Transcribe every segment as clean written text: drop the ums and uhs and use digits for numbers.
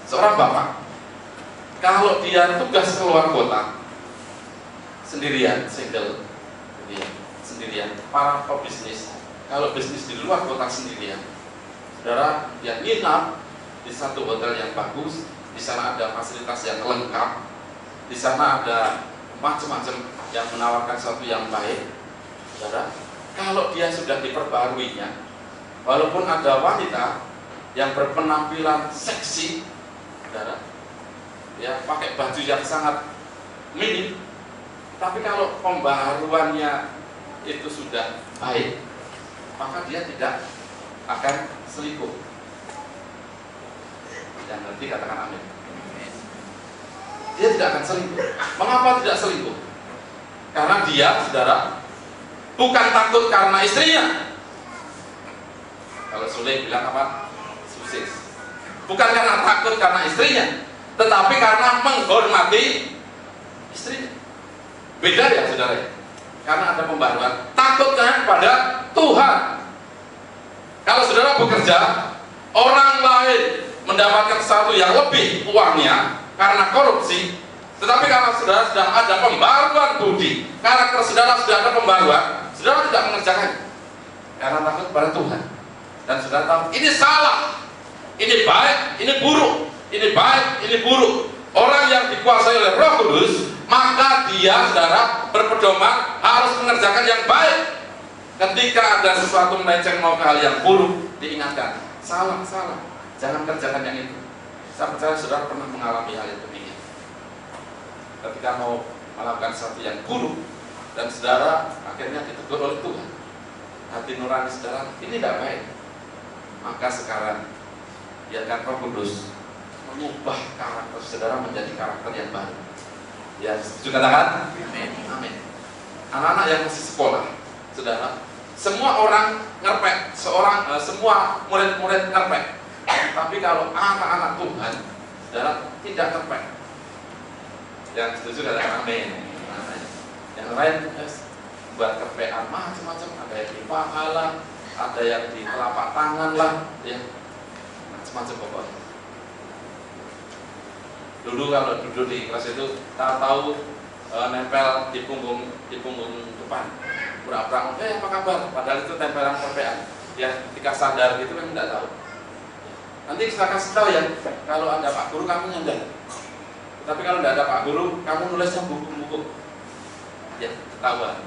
Seorang bapak, kalau dia tugas keluar kota sendirian, single, sendirian, para pebisnis, kalau bisnis di luar kota sendirian, saudara, dia nginap di satu hotel yang bagus, di sana ada fasilitas yang lengkap, di sana ada macam-macam yang menawarkan sesuatu yang baik, saudara. Kalau dia sudah diperbaharuinya, walaupun ada wanita yang berpenampilan seksi, saudara, ya pakai baju yang sangat minim, tapi kalau pembaharuannya itu sudah baik, maka dia tidak akan selingkuh. Yang ngerti katakan amin. Dia tidak akan selingkuh. Mengapa tidak selingkuh? Karena dia, saudara, bukan takut karena istrinya. Kalau Sule bilang apa? Sukses. Bukan karena takut karena istrinya, tetapi karena menghormati istrinya. Beda ya, saudara. Karena ada pembaharuan. Takutnya pada Tuhan. Kalau saudara bekerja, orang lain mendapatkan sesuatu yang lebih uangnya karena korupsi, tetapi kalau saudara sedang ada pembaharuan budi, karakter saudara sudah ada pembaharuan, saudara tidak mengerjakan karena takut pada Tuhan. Dan saudara tahu ini salah, ini baik, ini buruk, ini baik, ini buruk. Orang yang dikuasai oleh Roh Kudus, maka dia, saudara, berpedoman harus mengerjakan yang baik. Ketika ada sesuatu melenceng mau ke hal yang buruk, diingatkan, salah, jangan kerjakan yang itu. Saya percaya saudara pernah mengalami hal yang demikian. Ketika mau melakukan sesuatu yang buruk, dan saudara akhirnya ditegur oleh Tuhan, hati nurani saudara, ini tidak baik. Maka sekarang, biarkan Roh Kudus mengubah karakter saudara menjadi karakter yang baru. Ya, setuju katakan? Amin. Anak-anak yang masih sekolah, saudara, semua orang ngerpek, semua murid-murid ngerpek. Tapi kalau anak-anak Tuhan, saudara, tidak ngerpek. Yang setuju katakan amin. Yang lain buat kerpean macam-macam, ada yang di pahala, ada yang di telapak tangan lah, ya, macam-macam pokoknya. Dulu kalau duduk di kelas itu tahu nempel di punggung depan, pura-pura apa kabar, padahal itu tempelan kerpean. Ya, ketika sadar gitu kan tidak tahu. Nanti saya kasih tahu ya, kalau ada Pak Guru kamu nyender. Tapi kalau tidak ada Pak Guru, kamu nulisnya buku-buku. Ya, ketahuan.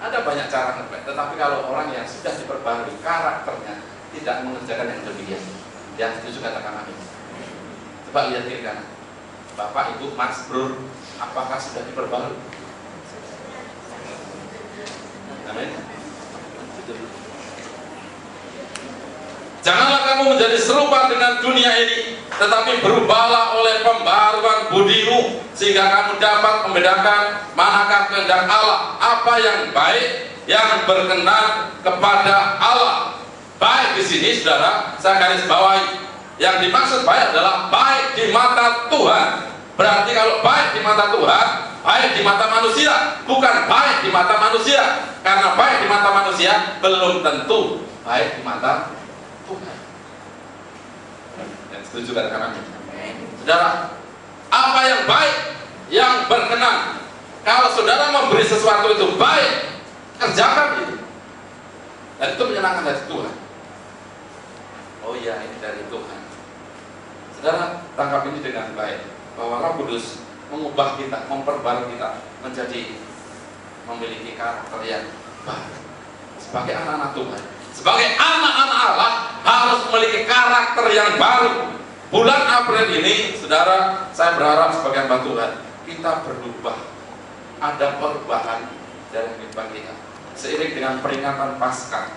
Ada banyak cara ngerpek, tetapi kalau orang yang sudah diperbaharui karakternya tidak mengerjakan yang demikian. Yang setuju katakan amin. Coba lihat kiri kanan. Bapak, Ibu, Mas, Bro, apakah sudah diperbaharui? Amin. Janganlah kamu menjadi serupa dengan dunia ini, tetapi berubahlah oleh pembaharuan budimu, sehingga kamu dapat membedakan manakah kehendak Allah, apa yang baik, yang berkenan kepada Allah. Baik di sini, saudara, saya garis bawahi. Yang dimaksud baik adalah baik di mata Tuhan. Berarti kalau baik di mata Tuhan, baik di mata manusia, bukan baik di mata manusia. Karena baik di mata manusia belum tentu baik di mata Tuhan. Yang setuju katakan amin. Saudara, apa yang baik, yang berkenan, kalau saudara memberi sesuatu itu baik, kerjakan itu. Dan itu menyenangkan dari Tuhan. Oh iya, ini dari Tuhan. Saudara, tangkap ini dengan baik, bahwa Roh Kudus mengubah kita, memperbarui kita menjadi memiliki karakter yang baru. Sebagai anak-anak Tuhan, sebagai anak-anak Allah harus memiliki karakter yang baru. Bulan April ini, saudara, saya berharap sebagai hamba Tuhan kita berubah, ada perubahan dalam kehidupan kita. Seiring dengan peringatan Paskah,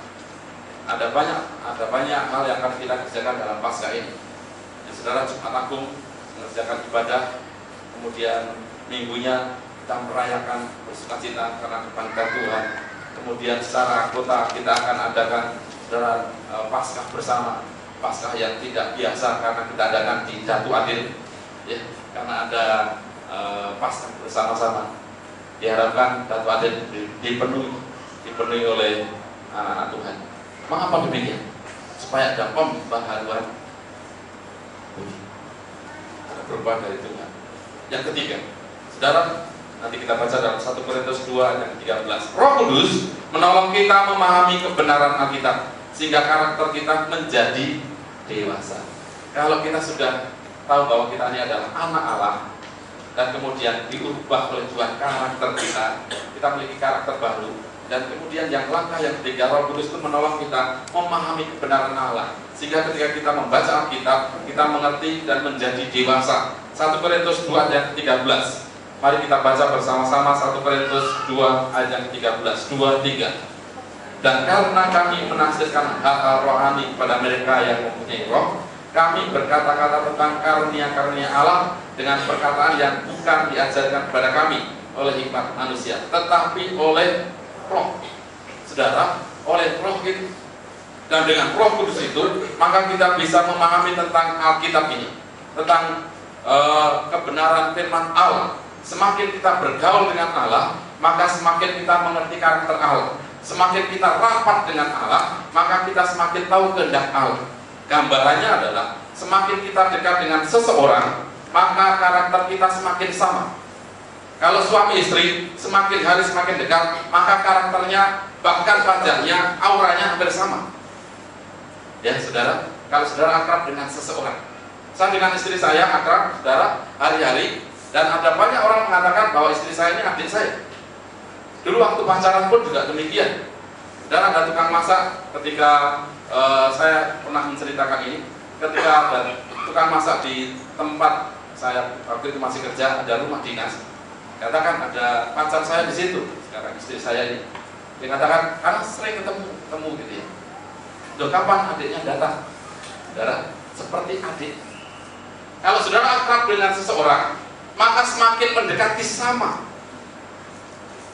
ada banyak hal yang akan kita kerjakan dalam Paskah ini. Ya, saudara, Jumat Agung mengerjakan ibadah, kemudian minggunya kita merayakan bersukacita karena kebangkitan Tuhan. Kemudian secara kota kita akan adakan saudara Paskah bersama, Paskah yang tidak biasa karena kita adakan di Datu Adil, ya, karena ada Paskah bersama-sama. Diharapkan Datu Adil dipenuhi oleh anak-anak Tuhan. Mengapa demikian? Supaya ada pembaharuan budi. berubah dari Tuhan. Yang ketiga, saudara, nanti kita baca dalam 1 Korintus 2 ayat 13. Roh Kudus menolong kita memahami kebenaran Alkitab sehingga karakter kita menjadi dewasa. Kalau kita sudah tahu bahwa kita ini adalah anak Allah dan kemudian diubah oleh Tuhan karakter kita memiliki karakter baru, dan kemudian yang langkah yang ketiga, Roh Kudus itu menolong kita memahami kebenaran Allah sehingga ketika kita membaca Alkitab kita mengerti dan menjadi dewasa. 1 Korintus 2 ayat 13. Mari kita baca bersama-sama 1 Korintus 2 ayat 13. 2-3. Dan karena kami menafsirkan hal-hal rohani kepada mereka yang mempunyai roh, kami berkata-kata tentang karunia-karunia Allah dengan perkataan yang bukan diajarkan kepada kami oleh hikmat manusia, tetapi oleh roh. Saudara, oleh roh itu. Dan dengan Roh Kudus itu, maka kita bisa memahami tentang Alkitab ini, tentang kebenaran firman Allah. Semakin kita bergaul dengan Allah, maka semakin kita mengerti karakter Allah. Semakin kita rapat dengan Allah, maka kita semakin tahu kehendak Allah. Gambarannya adalah semakin kita dekat dengan seseorang, maka karakter kita semakin sama. Kalau suami istri semakin hari semakin dekat, maka karakternya, bahkan wajahnya, auranya hampir sama. Ya saudara, kalau saudara akrab dengan seseorang, saya dengan istri saya akrab, saudara, hari-hari, dan ada banyak orang mengatakan bahwa istri saya ini adik saya. Dulu waktu pacaran pun juga demikian. Dan ada tukang masak ketika saya pernah menceritakan ini, ketika ada tukang masak di tempat saya waktu itu masih kerja, ada rumah dinas. Katakan ada pacar saya di situ, sekarang istri saya ini. Dia katakan karena sering ketemu gitu ya. Loh, kapan adiknya datang? Saudara, seperti adik. Kalau saudara akrab dengan seseorang, maka semakin mendekati sama.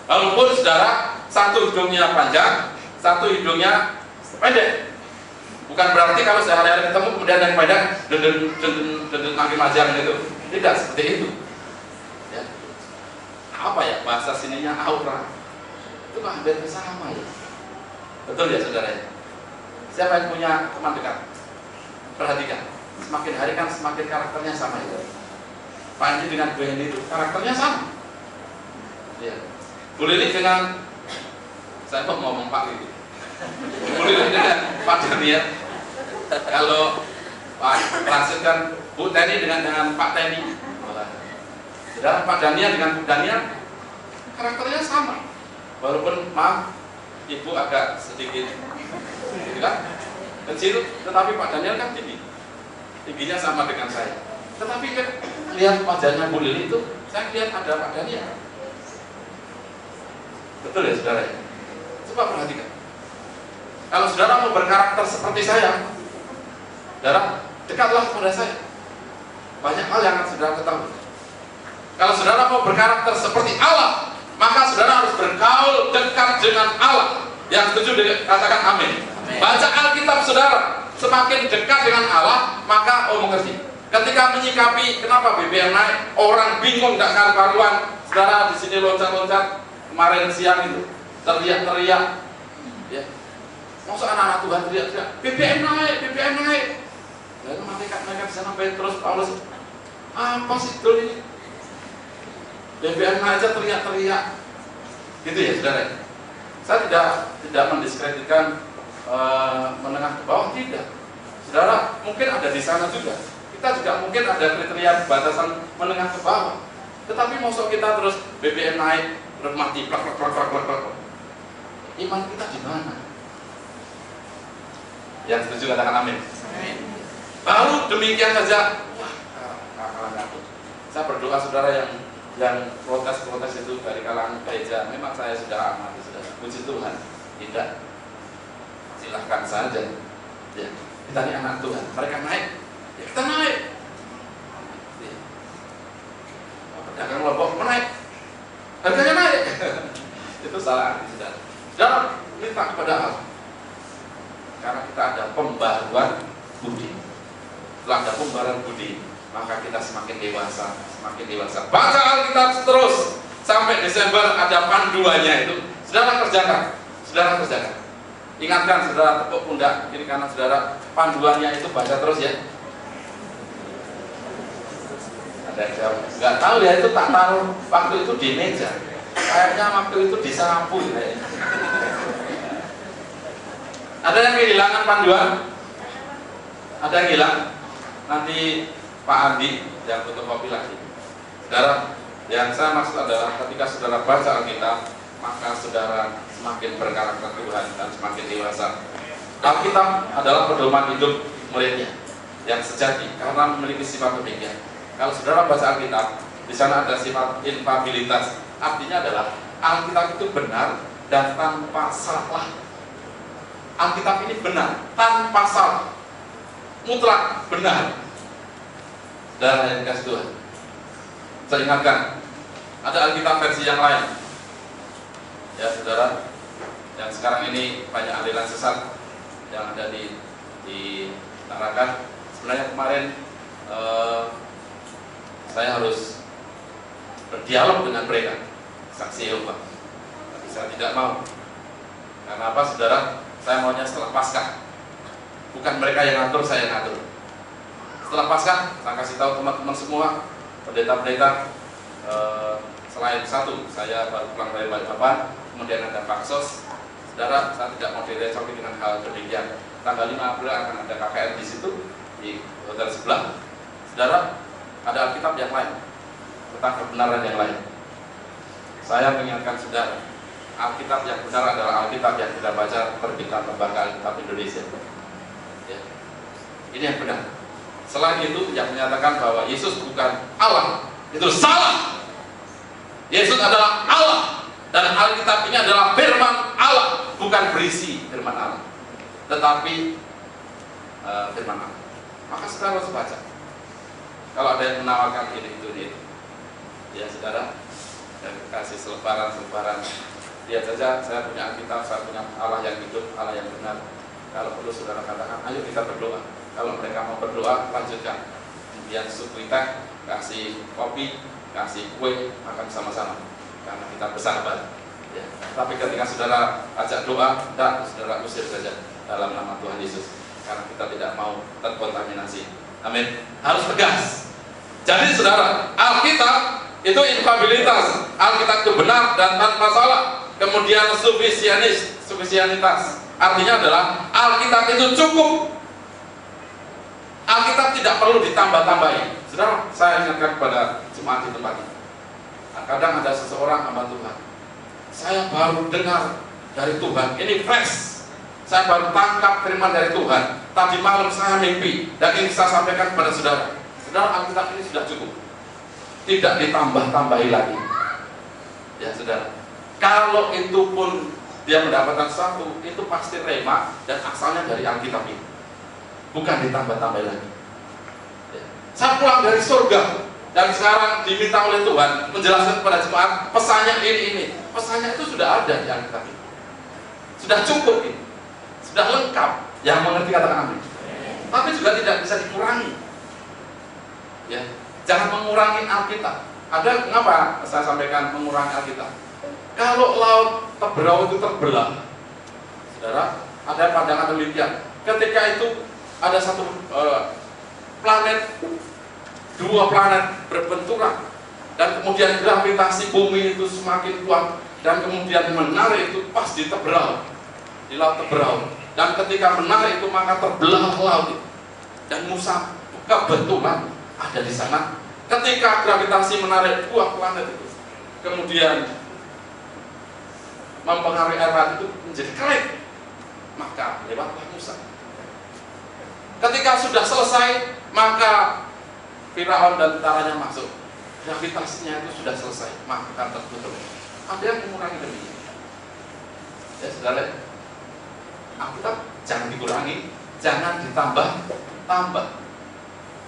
Walaupun saudara satu hidungnya panjang, satu hidungnya pendek, bukan berarti kalau sehari-hari ketemu kemudian yang pendek denden makin majang gitu. Tidak seperti itu. Ya. Apa ya bahasa sininya, aura itu hampir sama ya. Betul ya saudara ya? Siapa yang punya teman dekat? Perhatikan, semakin hari kan semakin karakternya sama ya. Pak Andi dengan Bu Hendy itu karakternya sama. Ya. Bu Lili dengan, saya kok ngomong Pak Lili. Bu Lili dengan Pak Daniel. Kalau Pak Rasid kan Bu Teni dengan Pak Teni. Saudara, Pak Daniel dengan Bu Daniel karakternya sama. Walaupun maaf, Ibu agak sedikit gitu kan? Kecil, tetapi Pak Daniel kan tingginya sama dengan saya. Tetapi kan lihat wajahnya Bu Lili itu, saya lihat ada Pak Daniel. Betul ya saudara ya? Coba perhatikan. Kalau saudara mau berkarakter seperti saya, saudara dekatlah kepada saya. Banyak hal yang akan saudara ketahui. Kalau saudara mau berkarakter seperti Allah, maka saudara harus bergaul dekat dengan Allah. Yang setuju katakan amin. Baca Alkitab saudara, semakin dekat dengan Allah, maka mengerti. Ketika menyikapi kenapa BBM naik, orang bingung tidak karu-karuan. Saudara di sini loncat-loncat kemarin siang itu teriak-teriak. Ya. Maksud anak-anak Tuhan teriak-teriak, BBM naik, BBM naik. Lalu mereka bisa sampai terus Paulus, apa sih itu ini? BBM naik aja teriak-teriak. Gitu ya saudara. Saya tidak mendiskreditkan menengah ke bawah, tidak. Saudara mungkin ada di sana juga. Kita juga mungkin ada kriteria batasan menengah ke bawah. Tetapi maksud kita terus BBM naik, terus mati, plak. Iman kita di mana? Yang setuju katakan amin. Baru demikian saja, wah, kalangan takut. Saya berdoa saudara yang protes itu dari kalangan gereja, memang saya sudah amati, sudah puji Tuhan. Tidak, silahkan saja. Ya, kita ini anak Tuhan, mereka naik, ya kita naik. Ya. Pedagang lombok menaik, harganya naik. Itu salah arti saudara. Saudara minta kepada Allah, karena kita ada pembaruan budi. Setelah ada pembaruan budi, maka kita semakin dewasa, semakin dewasa. Baca Alkitab terus sampai Desember ada panduannya itu. Saudara kerjakan, saudara kerjakan. Ingatkan saudara, tepuk pundak kiri kanan saudara, panduannya itu baca terus ya. Ada yang jawab, nggak tahu ya, itu tak taruh waktu itu di meja. Kayaknya waktu itu disapu ya. Ada yang kehilangan panduan? Ada yang hilang? Nanti Pak Andi yang fotokopi lagi. Saudara, yang saya maksud adalah ketika saudara baca Alkitab, maka saudara semakin berkarakter Tuhan dan semakin dewasa. Alkitab adalah pedoman hidup muridnya yang sejati karena memiliki sifat demikian. Kalau saudara baca Alkitab, di sana ada sifat infabilitas. Artinya adalah Alkitab itu benar dan tanpa salah. Alkitab ini benar tanpa salah, mutlak benar. Dan yang dikasih Tuhan, saya ingatkan, ada Alkitab versi yang lain, ya saudara, yang sekarang ini banyak aliran sesat yang ada di Tarakan. Sebenarnya kemarin saya harus berdialog dengan mereka, saksi Yehova, tapi saya tidak mau. Karena apa, saudara? Saya maunya setelah Paskah, bukan mereka yang ngatur, saya yang ngatur. Setelah Paskah, saya kasih tahu teman-teman semua, pendeta-pendeta, selain satu, saya baru pulang dari Balikpapan, kemudian ada Pak Sos. Saudara, saya tidak mau direcoki dengan hal demikian. Tanggal 5 April akan ada KKR di situ, di hotel sebelah. Saudara, ada Alkitab yang lain, tentang kebenaran yang lain. Saya mengingatkan saudara, Alkitab yang benar adalah Alkitab yang kita baca terbitan Lembaga Alkitab Indonesia. Ya. Ini yang benar. Selain itu, yang menyatakan bahwa Yesus bukan Allah, itu salah. Yesus adalah Allah, dan Alkitab ini adalah firman Allah, bukan berisi firman Allah, tetapi firman Allah. Maka saudara harus baca. Kalau ada yang menawarkan ini itu, ya saudara, dan kasih selebaran. Lihat saja, saya punya Alkitab, saya punya Allah yang hidup, Allah yang benar. Kalau perlu saudara katakan, ayo kita berdoa. Kalau mereka mau berdoa, lanjutkan. Kemudian syukuri teh, kasih kopi, kasih kue, makan sama-sama. Karena kita bersahabat. Ya. Tapi ketika saudara ajak doa, dan saudara usir saja dalam nama Tuhan Yesus. Karena kita tidak mau terkontaminasi. Amin. Harus tegas. Jadi saudara, Alkitab itu infabilitas. Alkitab itu benar dan tanpa salah. Kemudian sufisianitas, artinya adalah Alkitab itu cukup. Alkitab tidak perlu ditambah-tambahi. Saudara, saya ingatkan kepada jemaat di tempat ini. Kadang ada seseorang hamba Tuhan, saya baru dengar dari Tuhan, ini fresh. Saya baru tangkap firman dari Tuhan. Tadi malam saya mimpi dan ini saya sampaikan kepada saudara. Saudara, Alkitab ini sudah cukup, tidak ditambah-tambahi lagi. Ya saudara. Kalau itu pun dia mendapatkan sesuatu, itu pasti rema dan asalnya dari Alkitab ini, bukan ditambah-tambah lagi. Ya. Saya pulang dari surga dan sekarang diminta oleh Tuhan menjelaskan kepada jemaat pesannya ini. Pesannya itu sudah ada di Alkitab ini, sudah cukup ini, sudah lengkap. Yang mengerti katakan amin. Tapi juga tidak bisa dikurangi. Ya, jangan mengurangi Alkitab. Ada mengapa saya sampaikan mengurangi Alkitab? Kalau laut Teberau itu terbelah, saudara, ada pandangan demikian. Ketika itu ada satu planet, dua planet berbenturan, dan kemudian gravitasi bumi itu semakin kuat, dan kemudian menarik itu pas di Teberau, di laut Teberau. Dan ketika menarik itu maka terbelah laut itu. Dan Musa kebetulan ada di sana. Ketika gravitasi menarik dua planet itu, kemudian mempengaruhi air laut itu menjadi kering, maka lewatlah Musa. Ketika sudah selesai, maka Firaun dan tentaranya masuk. Gravitasinya itu sudah selesai, maka tertutup. Ada yang mengurangi demikian. Ya saudara, Alkitab jangan dikurangi, jangan ditambah-tambah.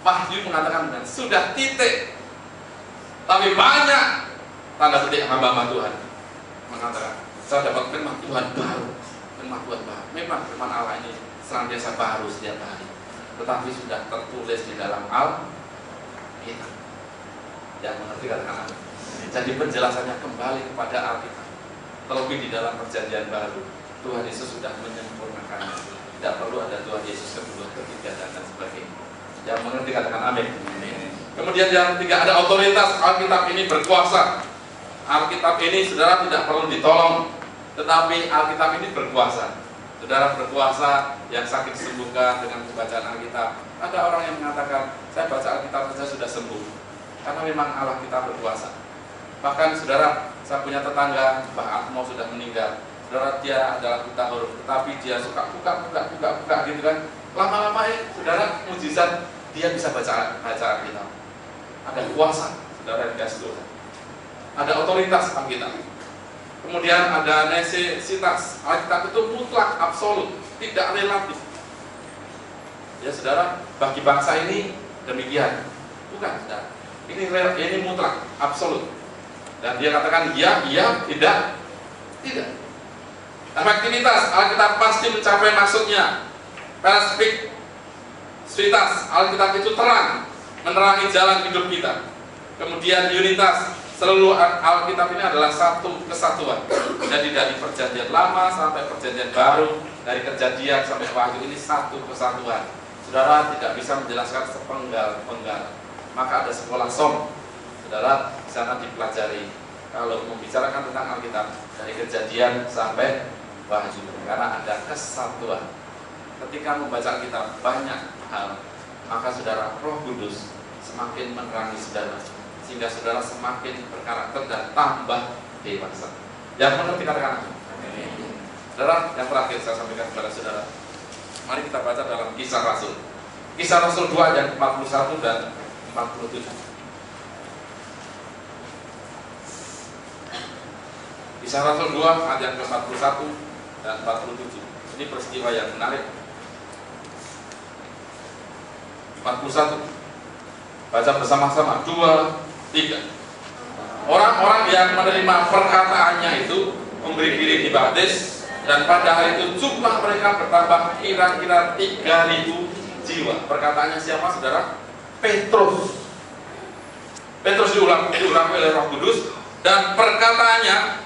Wahyu mengatakan dengan sudah titik. Tapi banyak tanda petik hamba-hamba Tuhan mengatakan, saya dapat firman Tuhan baru, firman Tuhan baru. Memang firman Allah ini senantiasa baru setiap hari, tetapi sudah tertulis di dalam Alkitab. Yang mengerti katakan amin. Jadi penjelasannya kembali kepada Alkitab. Terlebih di dalam perjanjian baru, Tuhan Yesus sudah menyempurnakannya. Tidak perlu ada Tuhan Yesus kedua, ketiga dan sebagainya. Yang mengerti katakan amin. Amin. Kemudian yang ketiga, ada otoritas. Alkitab ini berkuasa. Alkitab ini saudara tidak perlu ditolong, tetapi Alkitab ini berkuasa. Saudara berkuasa yang sakit sembuhkan dengan pembacaan Alkitab. Ada orang yang mengatakan, saya baca Alkitab saja sudah sembuh, karena memang Allah kita berkuasa. Bahkan saudara, saya punya tetangga, Mbah Atmo sudah meninggal. Saudara, dia adalah buta huruf, tetapi dia suka buka gitu kan. Lama-lama saudara, mujizat, dia bisa baca Alkitab. Ada kuasa, saudara, yang dikasih Tuhan. Ada otoritas Alkitab. Kemudian ada nesesitas. Alkitab itu mutlak, absolut, tidak relatif. Ya saudara, bagi bangsa ini demikian. Bukan, saudara. Ini mutlak, absolut. Dan dia katakan iya, tidak. Efektivitas, Alkitab pasti mencapai maksudnya. Perspektivitas, Alkitab itu terang, menerangi jalan hidup kita. Kemudian unitas, seluruh Alkitab ini adalah satu kesatuan. Jadi dari perjanjian lama sampai perjanjian baru, dari kejadian sampai wahyu, ini satu kesatuan. Saudara tidak bisa menjelaskan sepenggal-penggal. Maka ada sekolah som. Saudara di sana dipelajari kalau membicarakan tentang Alkitab dari kejadian sampai wahyu, karena ada kesatuan. Ketika membaca Alkitab banyak hal, maka saudara, Roh Kudus semakin menerangi saudara, sehingga saudara semakin berkarakter dan tambah dewasa. Yang benar dikatakan amin. Saudara, yang terakhir saya sampaikan kepada saudara, mari kita baca dalam Kisah Rasul. Kisah Rasul 2 ayat 41 dan 47. Kisah Rasul 2 ayat 41 dan 47. Ini peristiwa yang menarik. 41. Baca bersama-sama. 2, 3. Orang-orang yang menerima perkataannya itu memberi diri dibaptis, dan pada hari itu jumlah mereka bertambah kira-kira 3.000 jiwa. Perkataannya siapa, saudara? Petrus. Petrus diulangi oleh Roh Kudus, dan perkataannya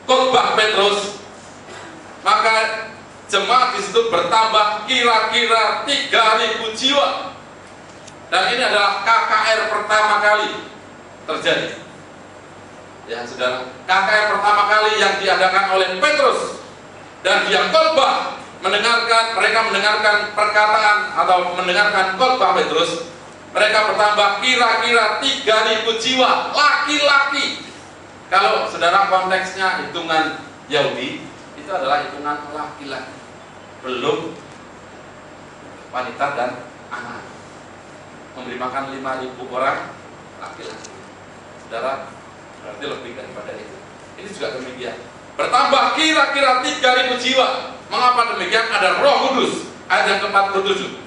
khotbah Petrus, maka jemaat di situ bertambah kira-kira 3.000 jiwa. Dan ini adalah KKR pertama kali terjadi. Ya saudara, KKR pertama kali yang diadakan oleh Petrus, dan dia khotbah, mereka mendengarkan perkataan atau mendengarkan khotbah Petrus. Mereka bertambah kira-kira 3.000 jiwa laki-laki. Kalau saudara konteksnya hitungan Yahudi, itu adalah hitungan laki-laki, belum wanita dan anak. Memberi makan 5.000 orang laki-laki. Saudara, berarti lebih daripada itu. Ini juga demikian. Bertambah kira-kira 3.000 jiwa. Mengapa demikian? Ada Roh Kudus. Ayat yang ke-47.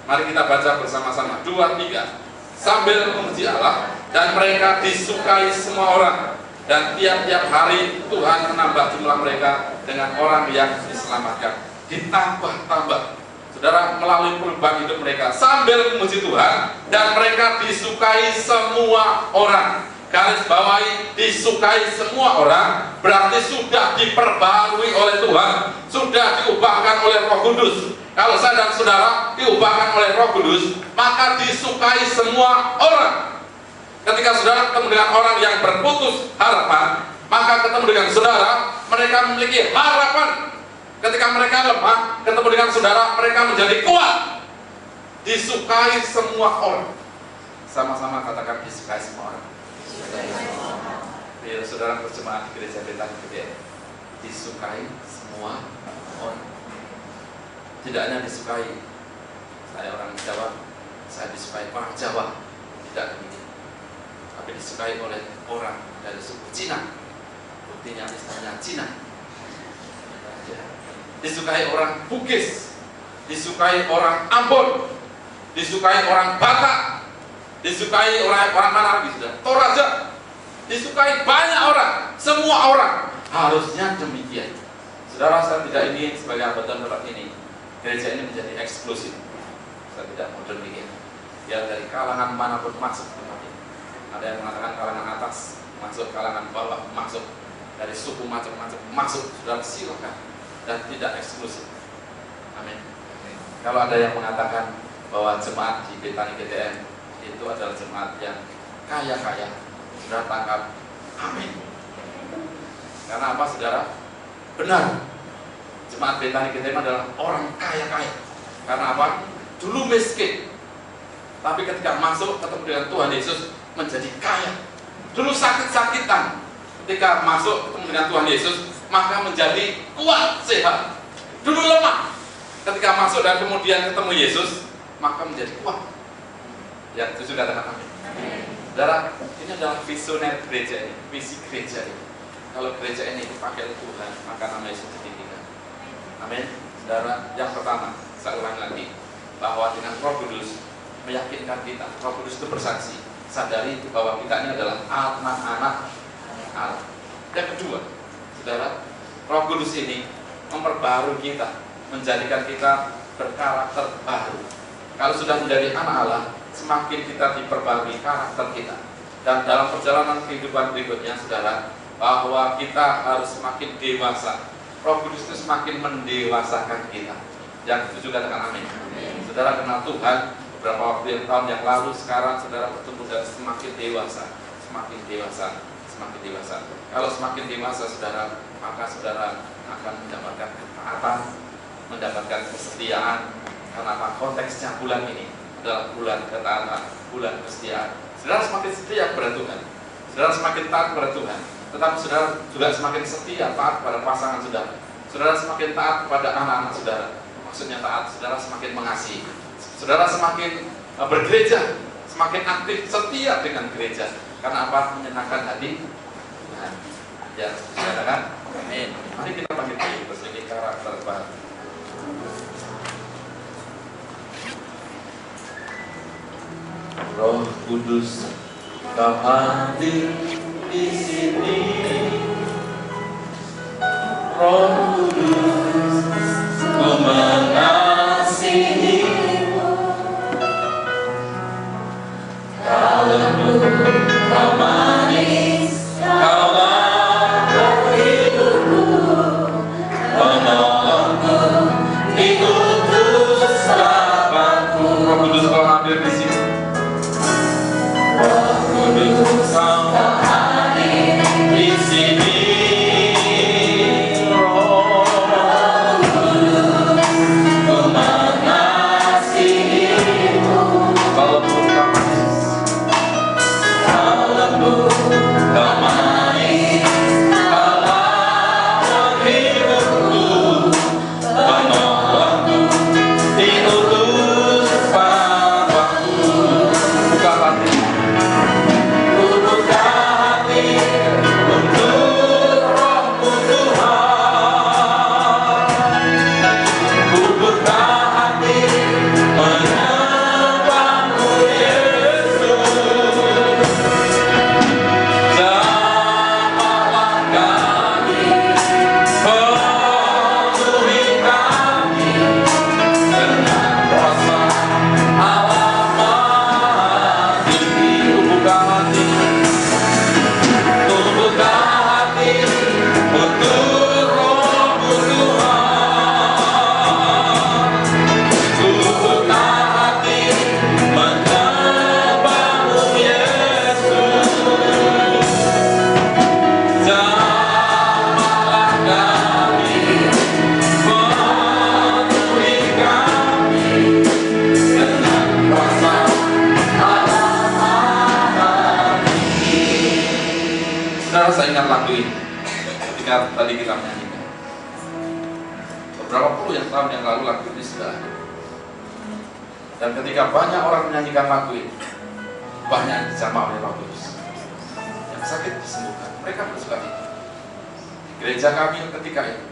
Mari kita baca bersama-sama. 2, 3. Sambil memuji Allah, dan mereka disukai semua orang. Dan tiap-tiap hari Tuhan menambah jumlah mereka dengan orang yang diselamatkan. Ditambah-tambah, saudara, melalui perubahan hidup mereka sambil memuji Tuhan, dan mereka disukai semua orang. Garis bawahi, disukai semua orang, berarti sudah diperbarui oleh Tuhan, sudah diubahkan oleh Roh Kudus. Kalau saya dan saudara diubahkan oleh Roh Kudus, maka disukai semua orang. Ketika saudara ketemu dengan orang yang berputus harapan, maka ketemu dengan saudara, mereka memiliki harapan. Ketika mereka lemah, ketemu dengan saudara, mereka menjadi kuat. Disukai semua orang. Sama-sama katakan disukai semua orang. Biar saudara berjemaat di gereja Betani Gede, disukai semua orang. Tidak hanya disukai, saya orang Jawa, saya disukai orang Jawa, tidak demikian, tapi disukai oleh orang dari suku Cina. Buktinya misalnya Cina. Disukai orang Bugis, disukai orang Ambon, disukai orang Batak, disukai orang mana lagi sudah? Toraja, disukai banyak orang, semua orang. Harusnya demikian. Saudara, saya tidak ingin sebagai anggota tempat ini gereja ini menjadi eksklusif. Saya tidak mau demikian. Ya, dari kalangan manapun masuk tempat ini. Ada yang mengatakan kalangan atas masuk, kalangan bawah masuk, dari suku macam-macam masuk. Saudara, silakan, dan tidak eksklusif. Amin. Kalau ada yang mengatakan bahwa jemaat di Betani GTM itu adalah jemaat yang kaya-kaya. Saudara tangkap, amin. Karena apa saudara? Benar, jemaat Betani Getem adalah orang kaya-kaya. Karena apa? Dulu miskin, tapi ketika masuk ketemu dengan Tuhan Yesus menjadi kaya. Dulu sakit-sakitan, ketika masuk ketemu dengan Tuhan Yesus maka menjadi kuat, sehat. Dulu lemah, ketika masuk dan kemudian ketemu Yesus maka menjadi kuat. Ya, itu sudah katakan amin. Saudara, ini adalah visioner gereja ini, visi gereja ini. Kalau gereja ini dipakai oleh Tuhan, maka nama Yesus ditinggikan. Amin. Saudara, yang pertama, saya ulangi lagi, bahwa dengan Roh Kudus meyakinkan kita, Roh Kudus itu bersaksi, sadari bahwa kita ini adalah anak-anak Allah. Yang kedua, saudara, Roh Kudus ini memperbarui kita, menjadikan kita berkarakter baru. Kalau sudah menjadi anak Allah, semakin kita diperbarui karakter kita. Dan dalam perjalanan kehidupan berikutnya, saudara, bahwa kita harus semakin dewasa. Roh Kudus itu semakin mendewasakan kita. Yang itu juga katakan amin. Saudara kenal Tuhan beberapa waktu tahun yang lalu, sekarang saudara bertemu dan semakin dewasa, semakin dewasa, semakin dewasa. Kalau semakin dewasa saudara, maka saudara akan mendapatkan ketaatan, mendapatkan kesetiaan. Karena apa? Konteksnya bulan ini adalah bulan ketaatan, bulan kesetiaan. Saudara semakin setia kepada Tuhan, saudara semakin taat kepada Tuhan, tetapi saudara juga semakin setia taat kepada pasangan saudara. Saudara semakin taat kepada anak-anak saudara. Maksudnya taat, saudara semakin mengasihi. Saudara semakin bergereja, semakin aktif, setia dengan gereja. Karena apa? Menyenangkan hati Tuhan. Ya, katakan amin. Mari kita panggil Yesus sebagai karakter baru. Roh Kudus, Kau hadir di sini. Roh Kudus, Ku mengasihi-Mu. Kau lembut, Kau manis, Kaulah hidupku, penolongku, diutus Bapakku. Roh Kudus, Kau hadir di sini. Roh Kudus, Kau hadir di sini. Saya ingat lagu ini ketika tadi kita menyanyikan. Beberapa puluh tahun yang lalu lagu ini sudah ada. Dan ketika banyak orang menyanyikan lagu ini, banyak yang dijamah oleh Roh Kudus. Yang sakit disembuhkan, mereka bersuka cita. Di gereja kami ketika itu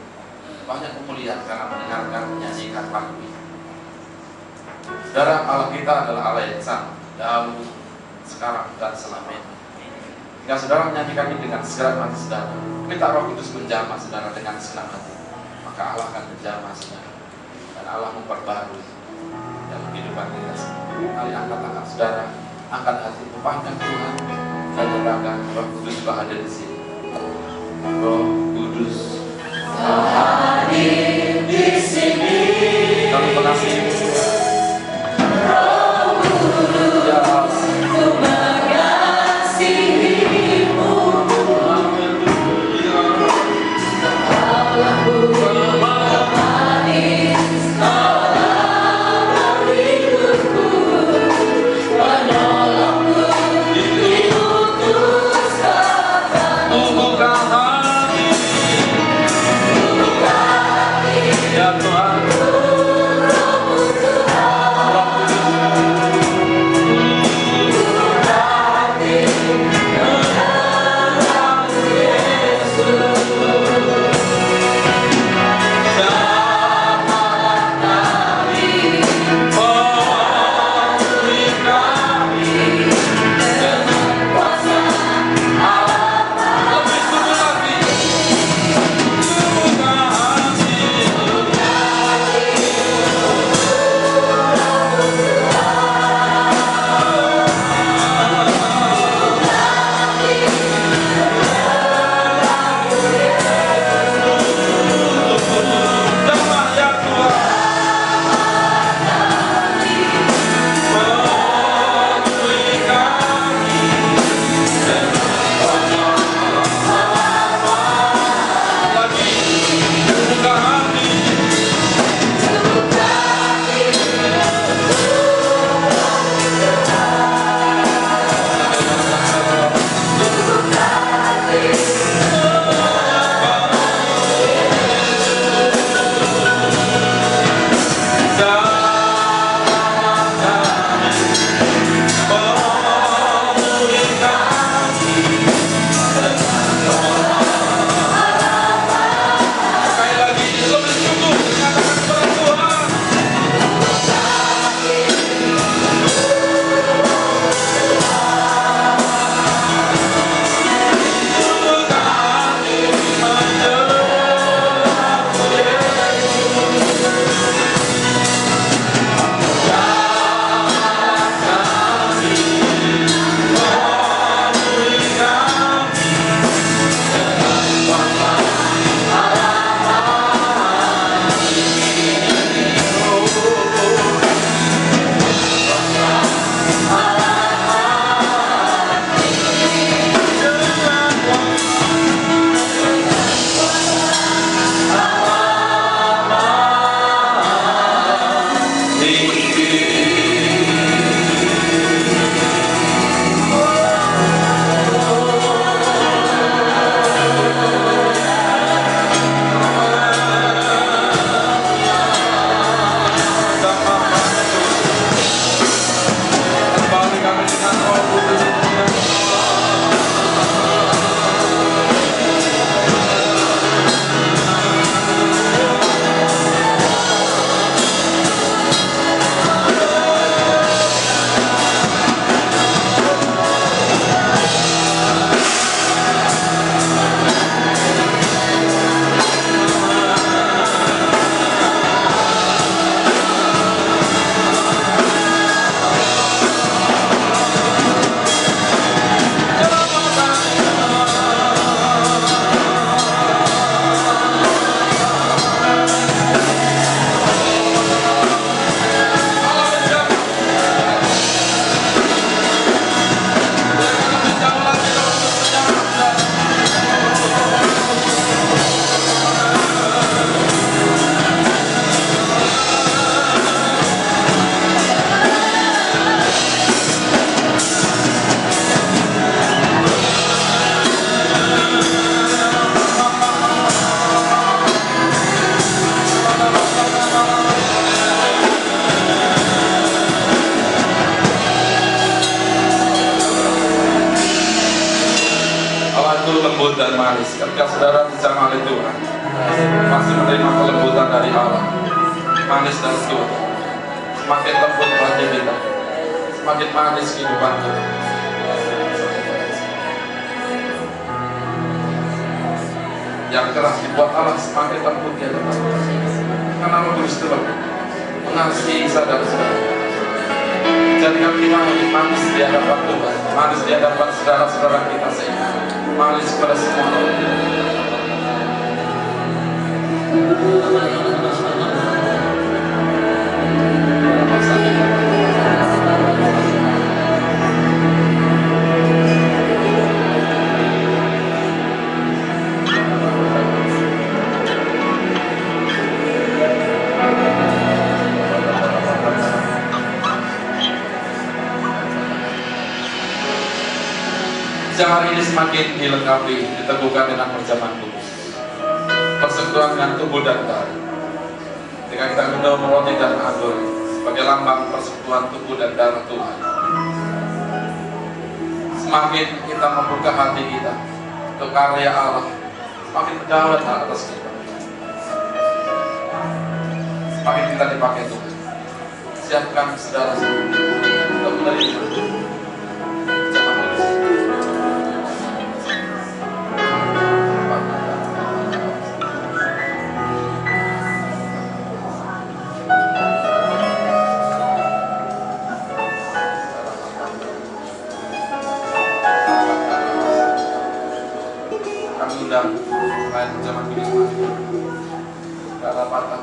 banyak pemulihan karena mendengarkan menyanyikan lagu ini. Saudara, Allah kita adalah Allah yang sama, dahulu, sekarang, dan selamanya. Jika saudara menyanyikan ini dengan segenap hati saudara, minta Roh Kudus menjamah saudara dengan segenap hati, maka Allah akan menjamah saudara, dan Allah memperbarui dalam kehidupan kita semua. Mari angkat tangan saudara, angkat hati, pandang Tuhan, dan katakan Roh Kudus berada di sini. Roh Kudus hadir di sini. Kami mengasihi Roh Kudus. lembut dan manis. Ketika saudara dijamah oleh Tuhan, masih menerima kelembutan dari Allah, manis dan surga. Semakin lembut hati kita, semakin manis kehidupan kita. Yang keras dibuat Allah semakin lembut dia tetap. Karena Roh Kudus itu mengasihi saudara-saudara. Jadikan kita lebih manis di hadapan Tuhan, manis di hadapan saudara-saudara kita sehingga manis kepada semua orang. Hari ini semakin dilengkapi, diteguhkan dengan perjamuan kudus, persekutuan dengan tubuh dan darah. Ketika kita minum roti dan anggur sebagai lambang persekutuan tubuh dan darah Tuhan, semakin kita membuka hati kita untuk karya Allah, semakin berdaulat atas kita, semakin kita dipakai Tuhan. Siapkan saudara untuk menerima dan lain zaman kudus kata patah